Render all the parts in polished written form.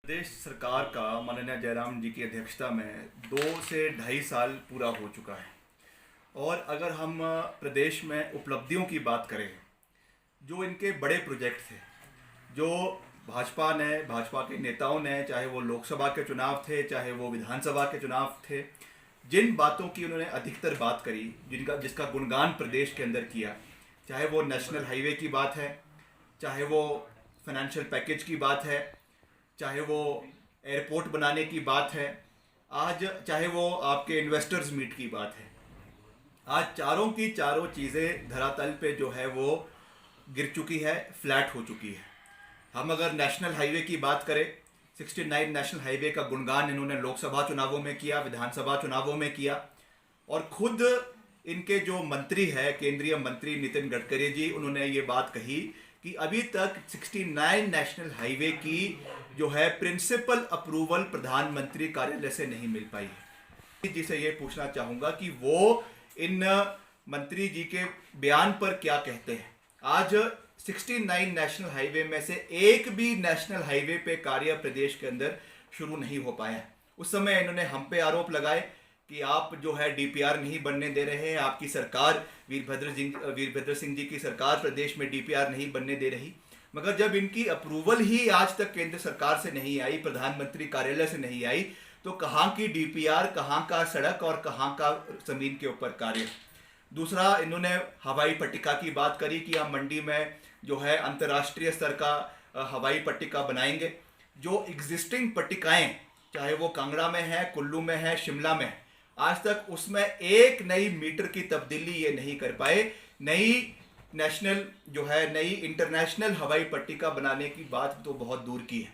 प्रदेश सरकार का माननीय जयराम जी की अध्यक्षता में 2 से ढाई साल पूरा हो चुका है। और अगर हम प्रदेश में उपलब्धियों की बात करें, जो इनके बड़े प्रोजेक्ट थे, जो भाजपा के नेताओं ने, चाहे वो लोकसभा के चुनाव थे, चाहे वो विधानसभा के चुनाव थे, जिन बातों की उन्होंने अधिकतर बात करी, जिसका गुणगान प्रदेश के अंदर किया, चाहे वो नेशनल हाईवे की बात है, चाहे वो फाइनेंशियल पैकेज की बात है, चाहे वो एयरपोर्ट बनाने की बात है, आज चाहे वो आपके इन्वेस्टर्स मीट की बात है, आज चारों की चारों चीज़ें धरातल पे जो है वो गिर चुकी है, फ्लैट हो चुकी है। हम अगर नेशनल हाईवे की बात करें, 69 नेशनल हाईवे का गुणगान इन्होंने लोकसभा चुनावों में किया, विधानसभा चुनावों में किया। और खुद इनके जो मंत्री है, केंद्रीय मंत्री नितिन गडकरी जी, उन्होंने ये बात कही कि अभी तक 69 नेशनल हाईवे की जो है प्रिंसिपल अप्रूवल प्रधानमंत्री कार्यालय से नहीं मिल पाई है। जी से ये पूछना चाहूँगा कि वो इन मंत्री जी के बयान पर क्या कहते हैं। आज 69 नेशनल हाईवे में से एक भी नेशनल हाईवे पे कार्य प्रदेश के अंदर शुरू नहीं हो पाया। उस समय इन्होंने हम पे आरोप लगाए कि आप जो है डीपीआर नहीं बनने दे रहे हैं, आपकी सरकार वीरभद्र सिंह जी की सरकार प्रदेश में डीपीआर नहीं बनने दे रही। मगर जब इनकी अप्रूवल ही आज तक केंद्र सरकार से नहीं आई, प्रधानमंत्री कार्यालय से नहीं आई, तो कहाँ की डीपीआर, कहाँ का सड़क और कहाँ का जमीन के ऊपर कार्य। दूसरा, इन्होंने हवाई पट्टिका की बात करी कि हम मंडी में जो है अंतर्राष्ट्रीय स्तर का हवाई पट्टिका बनाएंगे। जो एग्जिस्टिंग पट्टिकाएं, चाहे वो कांगड़ा में है, कुल्लू में है, शिमला में, आज तक उसमें एक नई मीटर की तब्दीली ये नहीं कर पाए। नई नेशनल जो है, नई इंटरनेशनल हवाई पट्टिका बनाने की बात तो बहुत दूर की है।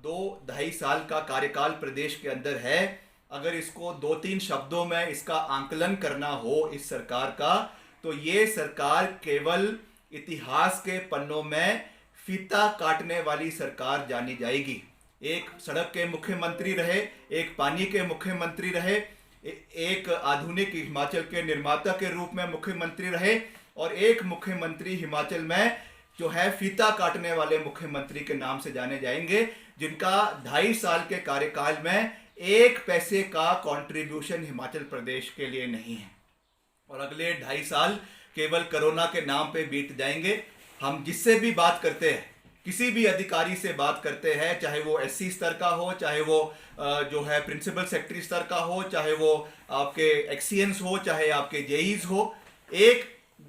2-2.5 साल का कार्यकाल प्रदेश के अंदर है। अगर इसको 2-3 शब्दों में इसका आंकलन करना हो इस सरकार का, तो ये सरकार केवल इतिहास के पन्नों में फीता काटने वाली सरकार जानी जाएगी। एक सड़क के मुख्यमंत्री रहे, एक पानी के मुख्यमंत्री रहे, एक आधुनिक हिमाचल के निर्माता के रूप में मुख्यमंत्री रहे, और एक मुख्यमंत्री हिमाचल में जो है फीता काटने वाले मुख्यमंत्री के नाम से जाने जाएंगे, जिनका 2.5 साल के कार्यकाल में 1 पैसे का कंट्रीब्यूशन हिमाचल प्रदेश के लिए नहीं है। और अगले 2.5 साल केवल कोरोना के नाम पे बीत जाएंगे। हम जिससे भी बात करते हैं, किसी भी अधिकारी से बात करते हैं, चाहे वो एससी स्तर का हो, चाहे वो जो है प्रिंसिपल सेक्रेटरी स्तर का हो, चाहे वो आपके एक्सीएंस हो, चाहे आपके जेईज हो, एक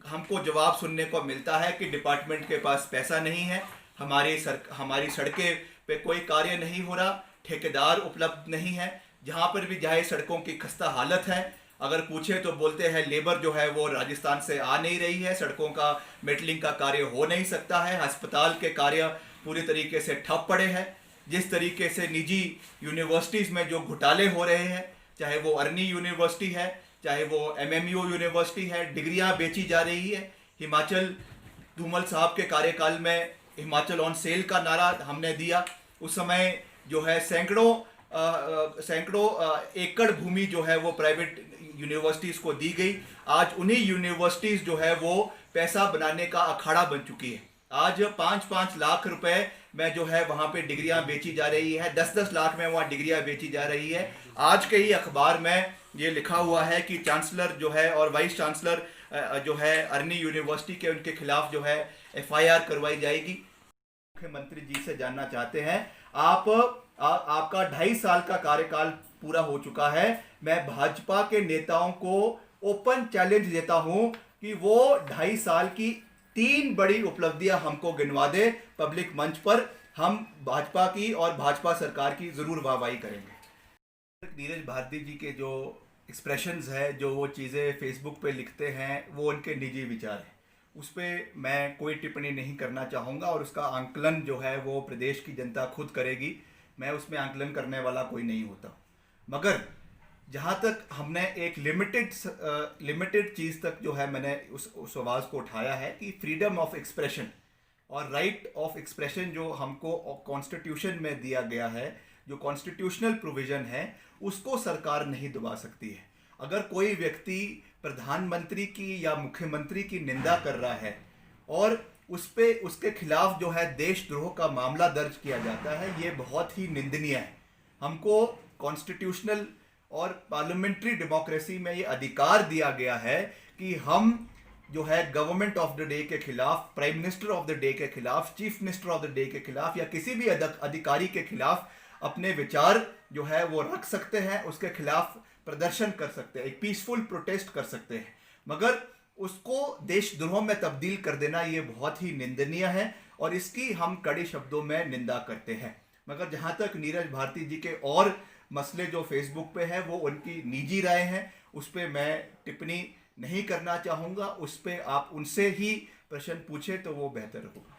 हमको जवाब सुनने को मिलता है कि डिपार्टमेंट के पास पैसा नहीं है, हमारी सड़कें पे कोई कार्य नहीं हो रहा, ठेकेदार उपलब्ध नहीं है, जहाँ पर भी जाए सड़कों की खस्ता हालत है। अगर पूछे तो बोलते हैं लेबर जो है वो राजस्थान से आ नहीं रही है, सड़कों का मेटलिंग का कार्य हो नहीं सकता है, अस्पताल के कार्य पूरी तरीके से ठप पड़े हैं। जिस तरीके से निजी यूनिवर्सिटीज़ में जो घोटाले हो रहे हैं, चाहे वो अर्नी यूनिवर्सिटी है, चाहे वो एमएमयू यूनिवर्सिटी है, डिग्रियां बेची जा रही है। हिमाचल, धूमल साहब के कार्यकाल में हिमाचल ऑन सेल का नारा हमने दिया। उस समय जो है सैकड़ों एकड़ भूमि जो है वो प्राइवेट यूनिवर्सिटीज़ को दी गई। आज उन्हीं यूनिवर्सिटीज़ जो है वो पैसा बनाने का अखाड़ा बन चुकी है। आज 5-5 लाख रुपए में जो है वहाँ पे डिग्रियां बेची जा रही है, 10-10 लाख में वहाँ डिग्रियां बेची जा रही है। आज के ही अखबार में ये लिखा हुआ है कि चांसलर जो है और वाइस चांसलर जो है अर्नी यूनिवर्सिटी के, उनके खिलाफ जो है एफआईआर करवाई जाएगी। मुख्यमंत्री जी से जानना चाहते हैं, आपका 2.5 साल का कार्यकाल पूरा हो चुका है। मैं भाजपा के नेताओं को ओपन चैलेंज देता हूं कि वो 2.5 साल की 3 बड़ी उपलब्धियां हमको गिनवा दे पब्लिक मंच पर। हम भाजपा की और भाजपा सरकार की जरूर वाहवाही करेंगे। नीरज भारती जी के जो एक्सप्रेशंस है, जो वो चीज़ें फेसबुक पे लिखते हैं, वो उनके निजी विचार हैं। उस पर मैं कोई टिप्पणी नहीं करना चाहूँगा, और उसका आंकलन जो है वो प्रदेश की जनता खुद करेगी। मैं उसमें आंकलन करने वाला कोई नहीं होता। मगर जहाँ तक हमने एक लिमिटेड चीज़ तक जो है मैंने उस आवाज़ को उठाया है कि फ्रीडम ऑफ एक्सप्रेशन और राइट ऑफ एक्सप्रेशन जो हमको कॉन्स्टिट्यूशन में दिया गया है, जो कॉन्स्टिट्यूशनल प्रोविज़न है, उसको सरकार नहीं दबा सकती है। अगर कोई व्यक्ति प्रधानमंत्री की या मुख्यमंत्री की निंदा कर रहा है और उसके खिलाफ जो है देशद्रोह का मामला दर्ज किया जाता है, ये बहुत ही निंदनीय है। हमको कॉन्स्टिट्यूशनल और पार्लियामेंट्री डेमोक्रेसी में ये अधिकार दिया गया है कि हम जो है गवर्नमेंट ऑफ द डे के खिलाफ, prime minister of the day के खिलाफ, chief minister of the day के खिलाफ या किसी भी अधिकारी के खिलाफ अपने विचार जो है वो रख सकते हैं, उसके खिलाफ प्रदर्शन कर सकते हैं, एक पीसफुल प्रोटेस्ट कर सकते हैं। मगर उसको देशद्रोह में तब्दील कर देना ये बहुत ही निंदनीय है और इसकी हम कड़े शब्दों में निंदा करते हैं। मगर जहां तक नीरज भारती जी के और मसले जो फेसबुक पे है वो उनकी निजी राय हैं, उस पर मैं टिप्पणी नहीं करना चाहूँगा। उस पर आप उनसे ही प्रश्न पूछे तो वो बेहतर होगा।